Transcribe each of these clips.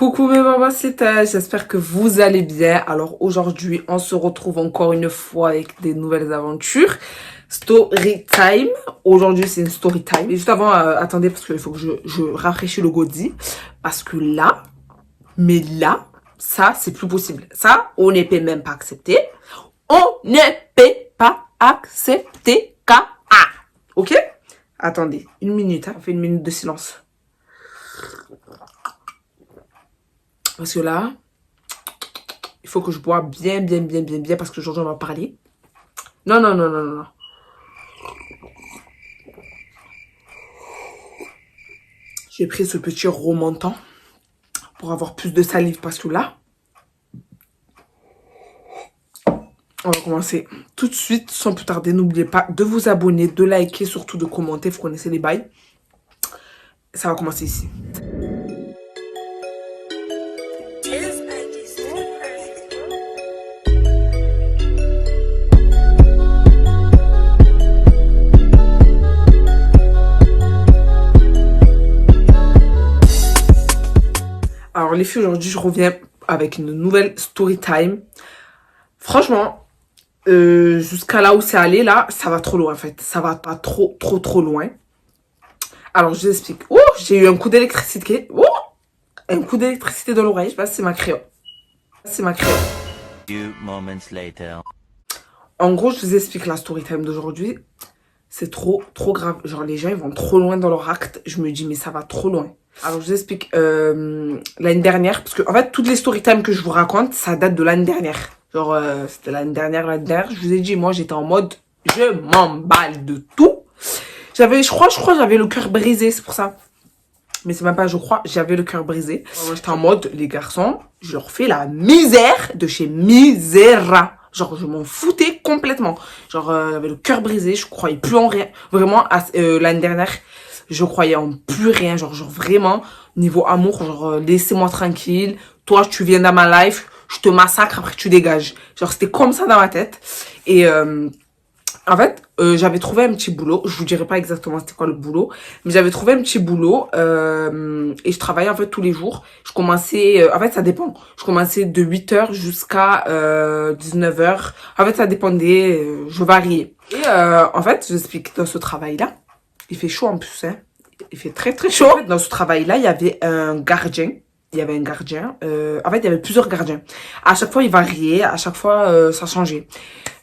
Coucou mes mamans, c'est Tej, j'espère que vous allez bien. Alors aujourd'hui, on se retrouve encore une fois avec des nouvelles aventures. Story time. Aujourd'hui, c'est une story time. Et juste avant, attendez, parce qu'il faut que je rafraîchis le goodie. Parce que là, ça, c'est plus possible. Ça, on ne peut même pas accepter. On ne peut pas accepter KA. Ok? Attendez, une minute, hein. On fait une minute de silence. Parce que là, il faut que je bois bien, parce qu'aujourd'hui, on va parler. Non. J'ai pris ce petit remontant pour avoir plus de salive parce que là, on va commencer tout de suite, sans plus tarder. N'oubliez pas de vous abonner, de liker, surtout de commenter, vous connaissez les bails. Ça va commencer ici. Alors les filles, aujourd'hui je reviens avec une nouvelle story time. Franchement, jusqu'à là où c'est allé, là, ça va trop loin en fait. Ça va pas trop loin. Alors je vous explique. Oh, j'ai eu un coup d'électricité. Oh, un coup d'électricité dans l'oreille. Je sais pas si c'est ma créole. Few moments later. En gros, je vous explique la story time d'aujourd'hui. C'est trop grave. Genre les gens ils vont trop loin dans leur acte. Je me dis mais ça va trop loin. Alors je vous explique l'année dernière, parce que en fait toutes les story time que je vous raconte, ça date de l'année dernière. Genre c'était l'année dernière, je vous ai dit, moi j'étais en mode je m'emballe de tout. Je crois j'avais le cœur brisé, c'est pour ça. Mais c'est même pas je crois, j'avais le cœur brisé. J'étais en mode les garçons, je leur fais la misère de chez Misera. Genre je m'en foutais complètement. Genre j'avais le cœur brisé, je croyais plus en rien. Vraiment l'année dernière, je croyais en plus rien, genre vraiment, niveau amour, genre laissez-moi tranquille, toi tu viens dans ma life, je te massacre, après tu dégages. Genre c'était comme ça dans ma tête. Et en fait, j'avais trouvé un petit boulot, je vous dirai pas exactement c'était quoi le boulot, mais j'avais trouvé un petit boulot et je travaillais en fait tous les jours. Je commençais, en fait ça dépend, je commençais de 8h jusqu'à 19h, en fait ça dépendait, je variais. Et en fait, j'explique dans ce travail-là, il fait chaud en plus, hein. Il fait très chaud. En fait, dans ce travail-là, il y avait un gardien. En fait, il y avait plusieurs gardiens. À chaque fois, il variait. À chaque fois, ça changeait.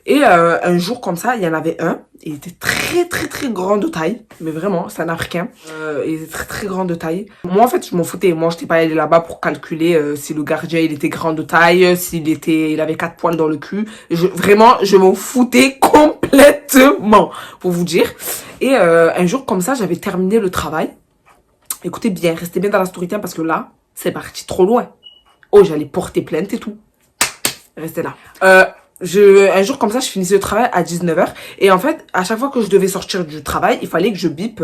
Et un jour, comme ça, il y en avait un. Il était très grand de taille. Mais vraiment, c'est un Africain. Il était très grand de taille. Moi, en fait, je m'en foutais. Moi, je n'étais pas allée là-bas pour calculer si le gardien, il était grand de taille, il avait 4 poils dans le cul. Vraiment, je m'en foutais complètement, pour vous dire. Et un jour, comme ça, j'avais terminé le travail. Écoutez bien, restez bien dans la story time parce que là, c'est parti trop loin. Oh, j'allais porter plainte et tout. Restez là. Un jour comme ça, je finissais le travail à 19h. Et en fait, à chaque fois que je devais sortir du travail, il fallait que je bip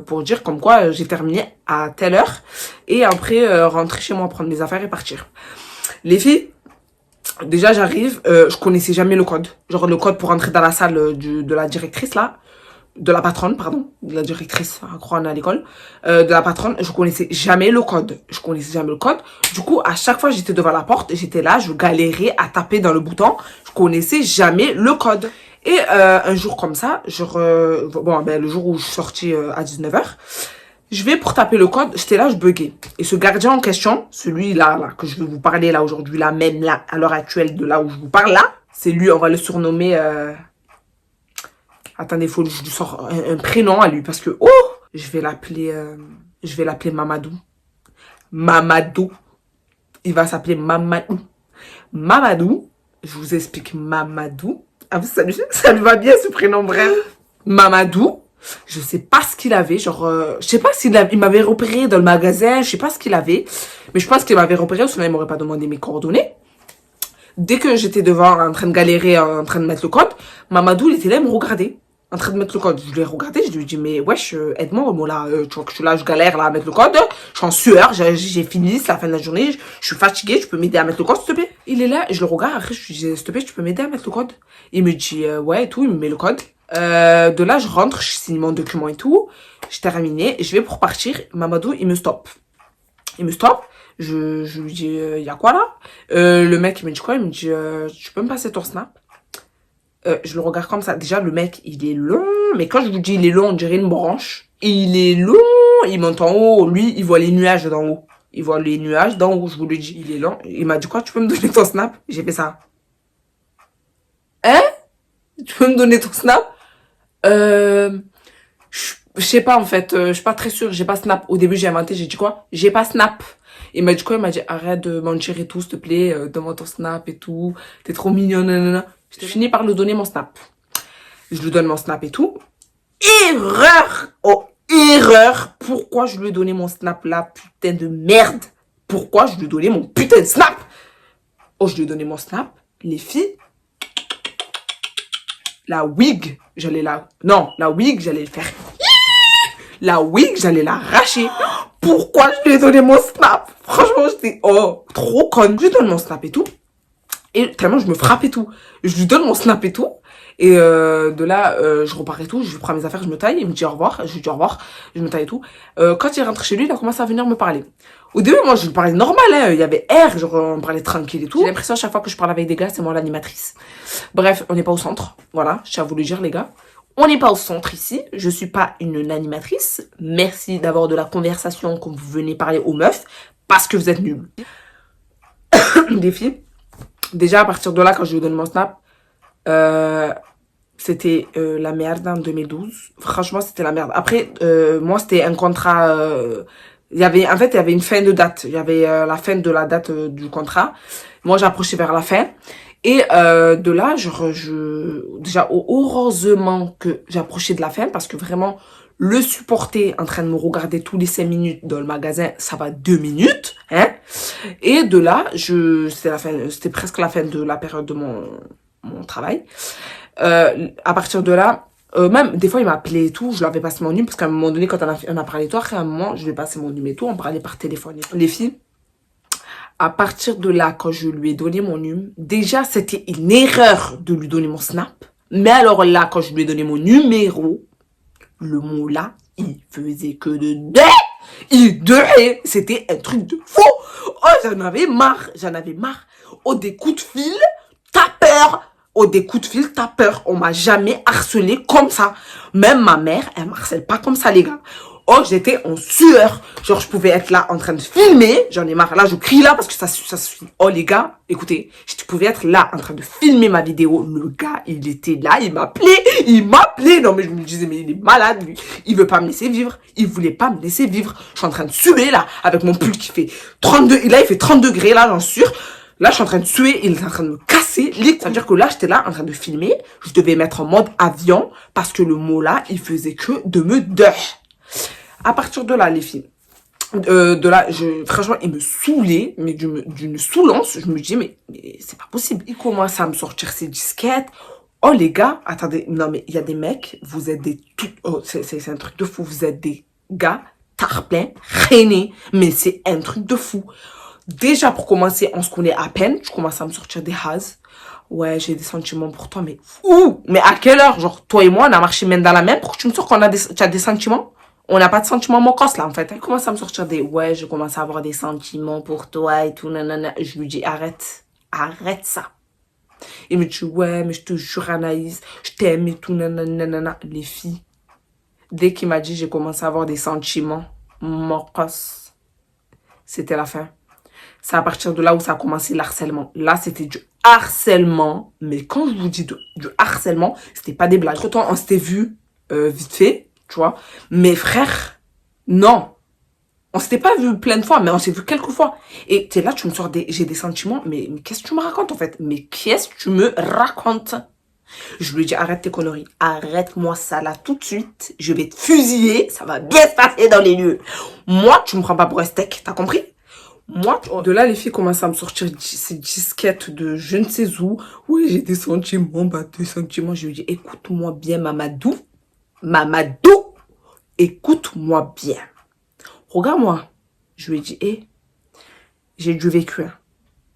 pour dire comme quoi j'ai terminé à telle heure. Et après, rentrer chez moi, prendre mes affaires et partir. Les filles, déjà j'arrive, je connaissais jamais le code. Genre le code pour entrer dans la salle de la directrice là. De la patronne, pardon, de la directrice, à croire on est à l'école, de la patronne, je connaissais jamais le code. Du coup, à chaque fois, j'étais devant la porte, j'étais là, je galérais à taper dans le bouton, je connaissais jamais le code. Et un jour comme ça, le jour où je suis sortie à 19h, je vais pour taper le code, j'étais là, je buguais. Et ce gardien en question, celui-là, que je vais vous parler là aujourd'hui, là, même là, à l'heure actuelle de là où je vous parle là, c'est lui, on va le surnommer... Attendez, faut que je lui sors un prénom à lui parce que je vais l'appeler Mamadou. Mamadou. Il va s'appeler Mamadou. Mamadou, je vous explique Mamadou. Ah, ça lui va bien ce prénom, bref. Mamadou, je sais pas ce qu'il avait, genre je sais pas il m'avait repéré dans le magasin, je sais pas ce qu'il avait, mais je pense qu'il m'avait repéré ou sinon il m'aurait pas demandé mes coordonnées. Dès que j'étais devant en train de galérer, en train de mettre le code, Mamadou, il était là, il me regardait. En train de mettre le code. Je l'ai regardé, je lui ai dit, mais wesh, aide-moi, moi là, tu vois que je suis là, je galère là à mettre le code. Je suis en sueur, j'ai fini, c'est la fin de la journée, je suis fatiguée, tu peux m'aider à mettre le code, s'il te plaît? Il est là, je le regarde, après je lui dis, s'il te plaît, tu peux m'aider à mettre le code? Il me dit, ouais et tout, il me met le code. De là, je rentre, je signe mon document et tout. Je terminé, je vais pour partir. Mamadou, il me stoppe. Je lui dis, y a quoi là? Le mec, il me dit quoi? Il me dit, tu peux me passer ton snap? Je le regarde comme ça. Déjà, le mec, il est long. Mais quand je vous dis il est long, on dirait une branche. Il est long. Il monte en haut. Lui, il voit les nuages d'en haut. Il voit les nuages d'en haut, je vous le dis. Il est long. Il m'a dit quoi? Tu peux me donner ton snap? J'ai fait ça. Hein? Tu peux me donner ton snap? Je sais pas en fait, je suis pas très sûre, j'ai pas snap. Au début j'ai inventé, j'ai dit quoi? J'ai pas snap. Il m'a dit quoi? Il m'a dit arrête de mentir et tout, s'il te plaît, donne-moi ton snap et tout. T'es trop mignonne, nanana. Je finis par lui donner mon snap. Je lui donne mon snap et tout. Erreur! Oh, erreur! Pourquoi je lui ai donné mon snap là, putain de merde? Pourquoi je lui ai donné mon putain de snap? Oh, je lui ai donné mon snap. Les filles, la wig, j'allais la... Non, la wig, j'allais le faire. La wig, j'allais l'arracher. Pourquoi je lui ai donné mon snap? Franchement, j'étais trop conne. Je lui donne mon snap et tout. Et tellement je me frappe et tout. Je lui donne mon snap et tout. Et de là, je repars et tout. Je prends mes affaires, je me taille. Il me dit au revoir. Je lui dis au revoir. Je me taille et tout. Quand il rentre chez lui, il a commencé à venir me parler. Au début, moi, je lui parlais normal. Hein. Il y avait air, genre on parlait tranquille et tout. J'ai l'impression à chaque fois que je parle avec des gars, c'est moi l'animatrice. Bref, on n'est pas au centre. Voilà, je tiens à vous le dire les gars. On n'est pas au centre ici, je suis pas une animatrice. Merci d'avoir de la conversation quand vous venez parler aux meufs, parce que vous êtes nuls. Des filles. Déjà, à partir de là, quand je lui donne mon snap, c'était la merde en 2012. Franchement, c'était la merde. Après, moi, c'était un contrat... en fait, il y avait une fin de date. Il y avait la fin de la date du contrat. Moi, j'approchais vers la fin. Et de là, déjà, heureusement que j'approchais de la fin parce que vraiment, le supporter en train de me regarder tous les 5 minutes dans le magasin, ça va 2 minutes, hein. Et de là, c'était presque la fin de la période de mon travail. À partir de là, même des fois, il m'appelait et tout, je lui avais passé mon numéro parce qu'à un moment donné, quand on a parlé toi, après un moment, je lui ai passé mon numéro et tout, on parlait par téléphone. Les filles, à partir de là, quand je lui ai donné mon numéro, déjà, c'était une erreur de lui donner mon snap. Mais alors là, quand je lui ai donné mon numéro, le mot là, il faisait que de dé. Il dehait. C'était un truc de fou. Oh, j'en avais marre. Oh, des coups de fil, t'as peur. Oh, des coups de fil, t'as peur. On m'a jamais harcelé comme ça. Même ma mère, elle m'harcèle pas comme ça, les gars. Oh, j'étais en sueur. Genre, je pouvais être là en train de filmer. J'en ai marre. Là, je crie là parce que ça suffit. Oh, les gars, écoutez, je pouvais être là en train de filmer ma vidéo. Le gars, il était là, il m'appelait. Non, mais je me disais, mais il est malade, lui. Il veut pas me laisser vivre. Il voulait pas me laisser vivre. Je suis en train de suer là avec mon pull qui fait 32. Là, il fait 30 degrés là, j'en suis sûre. Là, je suis en train de suer, il est en train de me casser. Ça veut dire que là, j'étais là en train de filmer. Je devais mettre en mode avion parce que le mot là, il faisait que de me deuh. À partir de là, les filles, de là, franchement, il me saoulait, mais d'une saoulance. Je me dis, mais c'est pas possible. Il commence à me sortir ses disquettes. Oh, les gars, attendez, non, mais il y a des mecs, vous êtes des tout, oh, c'est un truc de fou. Vous êtes des gars, tarpins, rainés, mais c'est un truc de fou. Déjà, pour commencer, on se connaît à peine. Tu commences à me sortir des has. Ouais, j'ai des sentiments pour toi, mais où? Mais à quelle heure? Genre, toi et moi, on a marché main dans la main. Pourquoi tu me sors qu'on a tu as des sentiments? On n'a pas de sentiments mocos là en fait. Elle commence à me sortir des ouais, je commence à avoir des sentiments pour toi et tout, nanana. Je lui dis arrête ça. Il me dit ouais, mais je te jure Anaïs, je t'aime et tout, nanana. Les filles, dès qu'il m'a dit j'ai commencé à avoir des sentiments mocos, c'était la fin. C'est à partir de là où ça a commencé l'harcèlement. Là, c'était du harcèlement. Mais quand je vous dis du harcèlement, c'était pas des blagues. Entre-temps, on s'était vu vite fait. Tu vois, mes frères, non. On s'était pas vu plein de fois, mais on s'est vu quelques fois. Et t'es là, tu me sors j'ai des sentiments, mais qu'est-ce que tu me racontes en fait? Mais qu'est-ce que tu me racontes? Je lui dis arrête tes conneries, arrête-moi ça là tout de suite, je vais te fusiller, ça va bien se passer dans les lieux. Moi, tu me prends pas pour un steak, t'as compris? Moi, de là, les filles commencent à me sortir ces disquettes de je ne sais où. Oui, j'ai des sentiments, des sentiments. Je lui dis écoute-moi bien, Mamadou, écoute-moi bien. Regarde-moi. Je lui ai dit, hé, j'ai du vécu. Hein.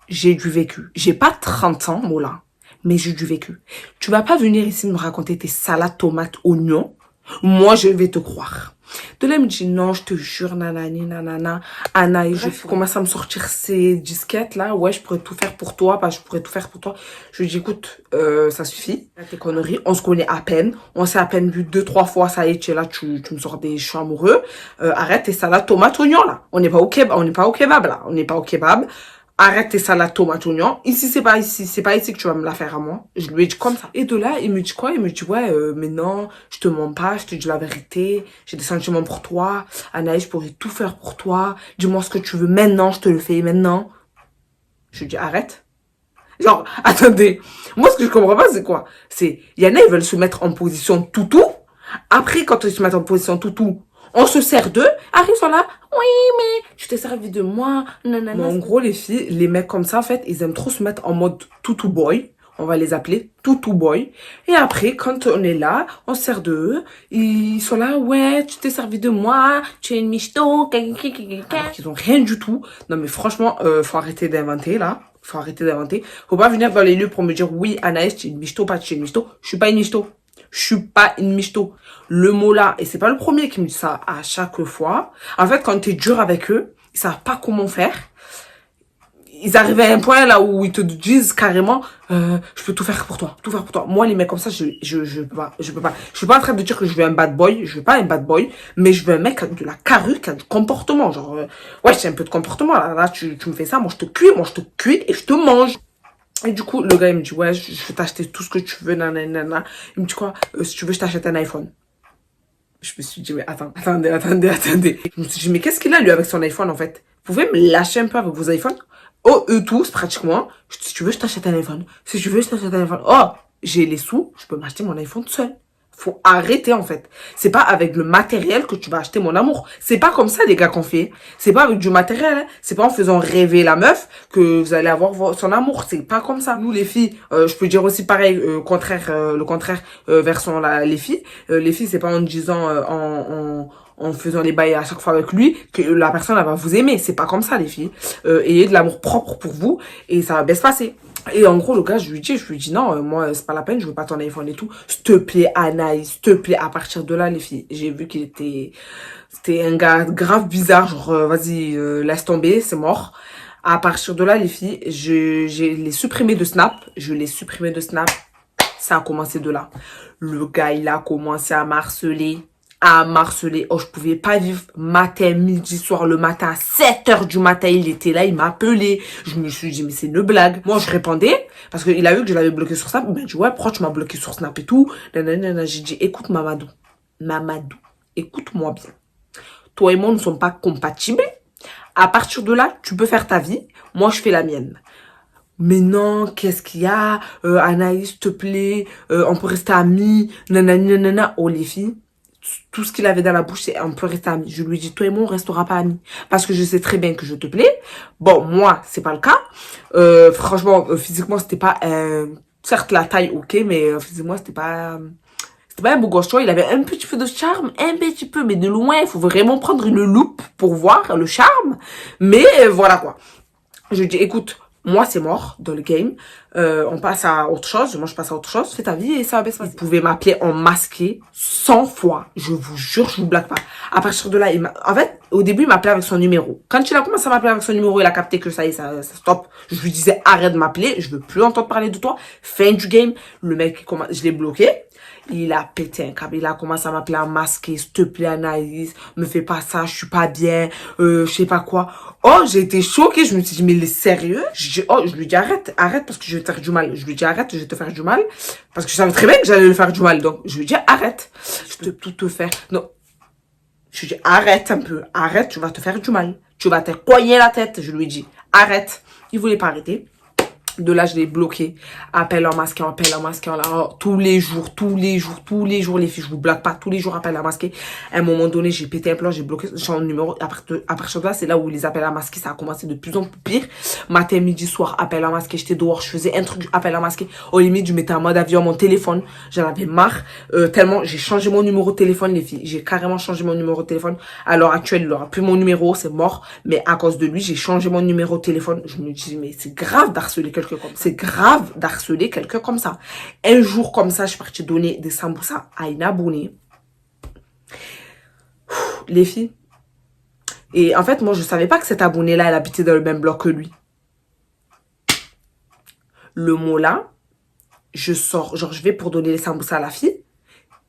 J'ai du vécu. J'ai pas 30 ans, là, mais j'ai du vécu. Tu vas pas venir ici me raconter tes salades, tomates, oignons. Moi, je vais te croire. De là, il me dit, non, je te jure, nanani, nanana. Anna, je commence à me sortir ces disquettes, là. Ouais, je pourrais tout faire pour toi. Bah, je pourrais tout faire pour toi. Je lui dis, écoute, ça suffit. Tes conneries, on se connaît à peine. On s'est à peine vu 2-3 fois. Ça y est, tu es là, tu me sors des cheveux amoureux. Arrête tes salades tomate oignon, là. On n'est pas au kebab, là. On n'est pas au kebab. Arrête tes salades tomates oignons. Ici, c'est pas ici que tu vas me la faire à moi. Je lui ai dit comme ça. Et de là, il me dit quoi? Il me dit, ouais, mais non, je te mens pas, je te dis la vérité. J'ai des sentiments pour toi. Anaïs, je pourrais tout faire pour toi. Dis-moi ce que tu veux maintenant, je te le fais maintenant. Je lui dis, arrête. Genre, attendez. Moi, ce que je comprends pas, c'est quoi? Il y en a, ils veulent se mettre en position toutou. Après, quand ils se mettent en position toutou, on se sert d'eux. Arrive, sont là. Oui, mais tu t'es servi de moi. Nanana. Mais en gros, les filles, les mecs comme ça, en fait, ils aiment trop se mettre en mode toutou boy. On va les appeler toutou boy. Et après, quand on est là, on se sert d'eux. Ils sont là, ouais, tu t'es servi de moi. Tu es une michto. Alors qu'ils ont rien du tout. Non, mais franchement, faut arrêter d'inventer, là. Faut arrêter d'inventer. Faut pas venir dans les lieux pour me dire, oui, Anaïs, tu es une michto, pas tu es une michto. Je suis pas une michto. Je suis pas une michto. Le mot là, et c'est pas le premier qui me dit ça à chaque fois. En fait, quand t'es dur avec eux, ils savent pas comment faire. Ils arrivent à un point là où ils te disent carrément, je peux tout faire pour toi, tout faire pour toi. Moi, les mecs comme ça, je peux pas, je peux pas. Je suis pas en train de dire que je veux un bad boy, je veux pas un bad boy, mais je veux un mec qui a de la carrure, qui a du comportement. Genre, ouais, j'ai un peu de comportement là, tu me fais ça, moi je te cuis et je te mange. Et du coup, le gars, il me dit, ouais, je vais t'acheter tout ce que tu veux, nanana. Il me dit quoi? Si tu veux, je t'achète un iPhone. Je me suis dit, mais attendez. Je me suis dit, mais qu'est-ce qu'il a, lui, avec son iPhone, en fait? Vous pouvez me lâcher un peu avec vos iPhones? Oh, eux tous, pratiquement. Si tu veux, je t'achète un iPhone. Si tu veux, je t'achète un iPhone. Oh, j'ai les sous, je peux m'acheter mon iPhone seul. Faut arrêter, en fait. C'est pas avec le matériel que tu vas acheter mon amour. C'est pas comme ça, les gars, qu'on fait. C'est pas avec du matériel, hein. C'est pas en faisant rêver la meuf que vous allez avoir son amour. C'est pas comme ça. Nous, les filles, je peux dire aussi pareil, le contraire, version les filles. Les filles, c'est pas en disant, en faisant les bails à chaque fois avec lui que la personne, elle va vous aimer. C'est pas comme ça, les filles. Ayez de l'amour propre pour vous et ça va bien se passer. Et en gros, le gars, je lui dis non, moi, c'est pas la peine, je veux pas ton iPhone et tout. S'il te plaît, Anaïs, s'il te plaît. À partir de là, les filles, j'ai vu c'était un gars grave bizarre, genre, vas-y, laisse tomber, c'est mort. À partir de là, les filles, je l'ai supprimé de Snap. Ça a commencé de là. Le gars, il a commencé à m'harceler. Oh, je pouvais pas vivre matin, midi, soir. Le matin, à 7h du matin, il était là, il m'appelait. Je me suis dit, mais c'est une blague. Moi, je répondais, parce qu'il a vu que je l'avais bloqué sur Snap. Il m'a dit, ouais, pourquoi tu m'as bloqué sur Snap et tout? J'ai dit, écoute, Mamadou, écoute-moi bien. Toi et moi ne sommes pas compatibles. À partir de là, tu peux faire ta vie. Moi, je fais la mienne. Mais non, qu'est-ce qu'il y a? Anaïs, s'il te plaît, on peut rester amis. Nanana. Oh, les filles. Tout ce qu'il avait dans la bouche, c'est on peut rester amis. Je lui ai dit, toi et moi, on restera pas amis. Parce que je sais très bien que je te plais. Bon, moi, c'est pas le cas. Franchement, physiquement, c'était pas... certes, la taille, ok, mais physiquement, c'était pas un beau gosse, tu vois. Il avait un petit peu de charme, un petit peu, mais de loin, il faut vraiment prendre une loupe pour voir le charme. Mais voilà, quoi. Je lui ai dit, écoute... Moi, c'est mort dans le game. On passe à autre chose. Moi, je passe à autre chose. Fais ta vie et ça va bien se passer. Vous pouvez m'appeler en masqué 100 fois. Je vous jure, je vous blague pas. À partir de là, en fait, au début, il m'appelait avec son numéro. Quand il a commencé à m'appeler avec son numéro, il a capté que ça y est, ça stop. Je lui disais, arrête de m'appeler. Je veux plus entendre parler de toi. Fin du game. Le mec, je l'ai bloqué. Il a pété un câble. Il a commencé à m'appeler en masqué. S'il te plaît, Anaïs, me fais pas ça, je suis pas bien. Je sais pas quoi. Oh, j'ai été choquée. Je me suis dit, mais il est sérieux? Je lui dis, arrête, parce que je vais te faire du mal. Je lui dis, arrête, je vais te faire du mal. Parce que je savais très bien que j'allais le faire du mal. Donc, je lui dis, arrête. Je peux tout te faire. Non. Je lui dis, arrête un peu. Arrête, tu vas te faire du mal. Tu vas te cogner la tête. Je lui dis, arrête. Il voulait pas arrêter. De là, je l'ai bloqué. Appel en masqué. Là, tous les jours, les filles, je vous blague pas, tous les jours, appel en masqué. À un moment donné, j'ai pété un plan, j'ai bloqué son numéro. À partir de là, c'est là où les appels en masqué, ça a commencé de plus en plus pire. Matin, midi, soir, appel en masqué. J'étais dehors, je faisais un truc, appel en masqué. Au limite, je mettais en mode avion mon téléphone. J'en avais marre. Tellement, j'ai changé mon numéro de téléphone, les filles. J'ai carrément changé mon numéro de téléphone. À l'heure actuelle, il n'aura plus mon numéro, c'est mort. Mais à cause de lui, j'ai changé mon numéro de téléphone. Je me dis, mais c'est grave d'harceler quelqu'un comme ça. C'est grave d'harceler quelqu'un comme ça. Un jour comme ça, je suis partie donner des samboussas à une abonnée. les filles. Et en fait, moi, je savais pas que cette abonnée-là, elle habitait dans le même bloc que lui. Le mot là, je sors, genre je vais pour donner les samboussas à la fille.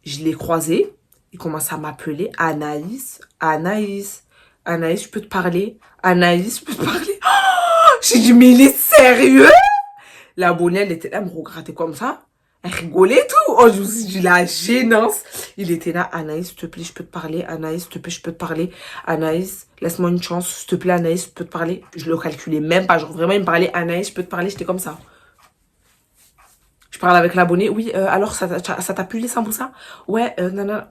Je l'ai croisé. Il commence à m'appeler Anaïs, Anaïs, Anaïs, je peux te parler. Anaïs, je peux te parler. Oh, j'ai dit, mais il est sérieux? L'abonnée, elle était là, elle me regardait comme ça. Elle rigolait et tout. Oh, je me suis dit, la gênance. Il était là, Anaïs, s'il te plaît, je peux te parler. Anaïs, s'il te plaît, je peux te parler. Anaïs, laisse-moi une chance. S'il te plaît, Anaïs, je peux te parler. Je le calculais même pas. Genre, vraiment, il me parlait, Anaïs, je peux te parler. J'étais comme ça. Je parle avec l'abonné. Oui, alors, ça t'a plu les samboussas? Ouais, non, non.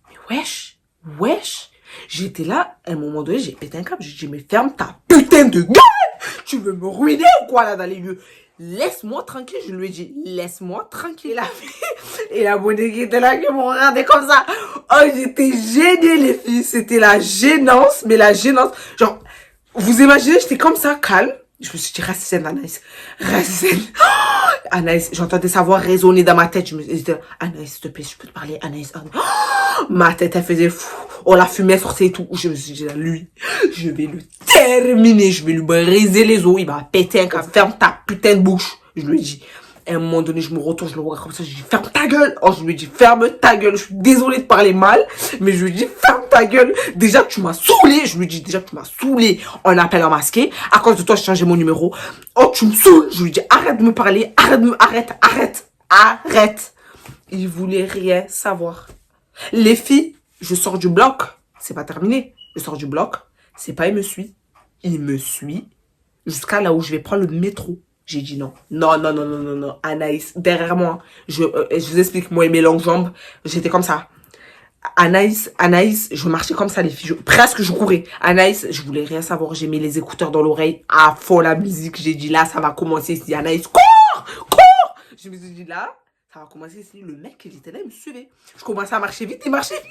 Mais wesh, wesh. J'étais là, à un moment donné, j'ai pété un câble. J'ai dit, mais ferme ta putain de gueule! Tu veux me ruiner ou quoi, là, dans les lieux? Laisse-moi tranquille, je lui ai dit, laisse-moi tranquille. Et l'abonné qui était là, qui me regardait comme ça. Oh, j'étais gênée, les filles. C'était la gênance, mais la gênance. Genre, vous imaginez, j'étais comme ça, calme. Je me suis dit, Racine, Anaïs. Racine. Oh, Anaïs, j'entendais sa voix résonner dans ma tête. Je me disais, Anaïs, s'il te plaît, je peux te parler, Anaïs. Oh, ma tête, elle faisait fou. Oh, la fumée sortait et tout. Je me suis dit, lui, je vais le terminer. Je vais lui briser les os. Il va péter un câble. Ferme ta putain de bouche. Je lui ai dit. À un moment donné, je me retourne, je le regarde comme ça, je lui dis, ferme ta gueule. Oh, je lui ai dit, ferme ta gueule. Je suis désolée de parler mal, mais je lui ai dit, ferme ta gueule. Déjà que tu m'as saoulé. Je lui ai dit, déjà que tu m'as saoulé en appel en masqué. À cause de toi, j'ai changé mon numéro. Oh, tu me saoules. Je lui ai dit, arrête de me parler. Arrête. Il voulait rien savoir. Les filles, je sors du bloc. C'est pas terminé. Je sors du bloc. C'est pas, il me suit. Il me suit jusqu'à là où je vais prendre le métro. J'ai dit non. Non. Anaïs, derrière moi. Je vous explique, moi et mes longues jambes, j'étais comme ça. Anaïs, je marchais comme ça, les filles. Presque, je courais. Anaïs, je voulais rien savoir. J'ai mis les écouteurs dans l'oreille. À fond la musique. J'ai dit là, ça va commencer ici. Anaïs, cours! Je me suis dit là, ça va commencer ici. Le mec, il était là, il me suivait. Je commençais à marcher vite, il marchait vite.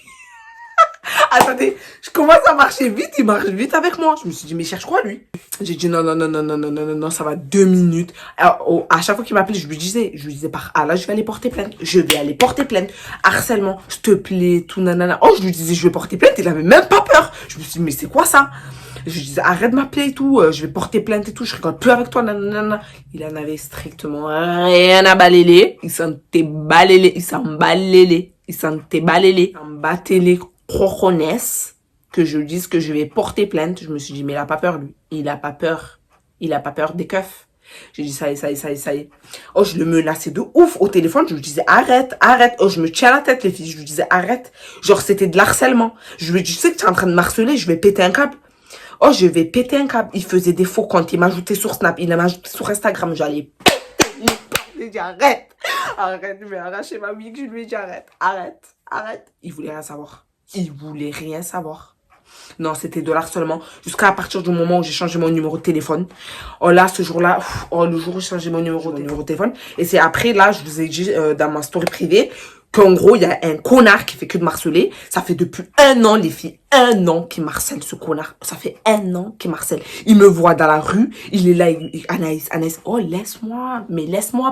Attendez, je commence à marcher vite, il marche vite avec moi. Je me suis dit, mais il cherche quoi, lui? J'ai dit, non, ça va 2 minutes. Alors, à chaque fois qu'il m'appelait, je lui disais par là, je vais aller porter plainte. Harcèlement, s'il te plaît, tout nanana. Oh, je lui disais, je vais porter plainte, il avait même pas peur. Je me suis dit, mais c'est quoi ça? Je lui disais, arrête de m'appeler et tout, je vais porter plainte et tout, je rigole plus avec toi, nanana. Il en avait strictement rien à balayer. Il s'en battait les croconesse que je dise que je vais porter plainte. Je me suis dit, mais il a pas peur, lui. Il a pas peur des keufs. J'ai dit, ça y est. Oh, je le menaçais de ouf au téléphone. Je lui disais, arrête. Oh, je me tiens la tête, les filles. Je lui disais, arrête. Genre, c'était de l'harcèlement. Je lui dis, tu sais que tu es en train de m'harceler, je vais péter un câble. Oh, je vais péter un câble. Il faisait des faux comptes. Il m'ajoutait sur Snap. Il m'ajoutait sur Instagram. J'allais péter les câbles. J'ai dit, arrête. Je vais arracher ma wig. Je lui ai dit, arrête. Il voulait rien savoir. Non, c'était de l'harcèlement. Jusqu'à partir du moment où j'ai changé mon numéro de téléphone. Oh là, ce jour-là, le jour où j'ai changé mon numéro de téléphone. Et c'est après, là, je vous ai dit dans ma story privée qu'en gros, il y a un connard qui fait que de m'harceler. Ça fait depuis 1 an, les filles, 1 an qu'il m'harcèle, ce connard. Ça fait 1 an qu'il m'harcèle. Il me voit dans la rue, il est là, Anaïs. Oh, laisse-moi,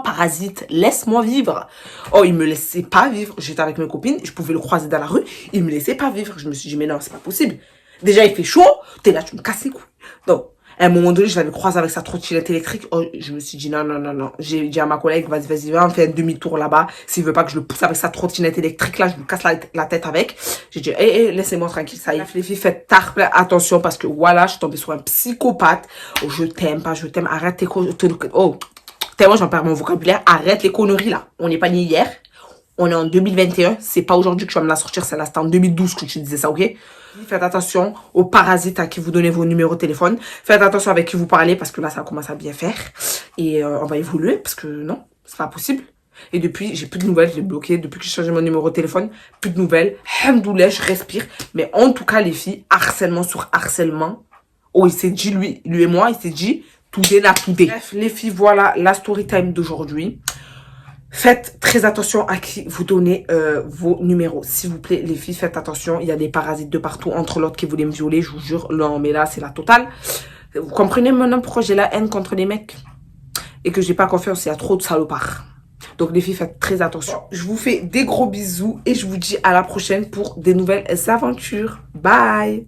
parasite, laisse-moi vivre. Oh, il me laissait pas vivre. J'étais avec mes copines, je pouvais le croiser dans la rue, il me laissait pas vivre. Je me suis dit, mais non, c'est pas possible. Déjà, il fait chaud, t'es là, tu me casses les couilles. Donc, à un moment donné, je l'avais croisé avec sa trottinette électrique. Oh, je me suis dit, non. J'ai dit à ma collègue, vas-y, on fait un demi-tour là-bas. S'il veut pas que je le pousse avec sa trottinette électrique, là, je lui casse la tête avec. J'ai dit, laissez-moi tranquille, ça y est. Les filles, faites attention parce que voilà, je suis tombée sur un psychopathe. Oh, je t'aime, arrête tes conneries. Oh, tellement j'en perds mon vocabulaire. Arrête les conneries, là. On n'est pas né hier. On est en 2021. C'est pas aujourd'hui que tu vas me la sortir, c'est là, c'était en 2012 que tu disais ça, ok? Faites attention aux parasites à qui vous donnez vos numéros de téléphone. Faites attention avec qui vous parlez parce que là, ça commence à bien faire. Et on va évoluer parce que non, c'est pas possible. Et depuis, j'ai plus de nouvelles, je l'ai bloqué. Depuis que j'ai changé mon numéro de téléphone, plus de nouvelles. Hamdoullah, je respire. Mais en tout cas, les filles, harcèlement sur harcèlement. Oh, il s'est dit, lui et moi, il s'est dit, tout est là, tout est. Bref, les filles, voilà la story time d'aujourd'hui. Faites très attention à qui vous donnez vos numéros. S'il vous plaît, les filles, faites attention. Il y a des parasites de partout. Entre l'autre qui voulait me violer, je vous jure. Non, mais là, c'est la totale. Vous comprenez maintenant pourquoi j'ai la haine contre les mecs? Et que j'ai pas confiance. Il y a trop de salopards. Donc les filles, faites très attention. Je vous fais des gros bisous et je vous dis à la prochaine pour des nouvelles aventures. Bye!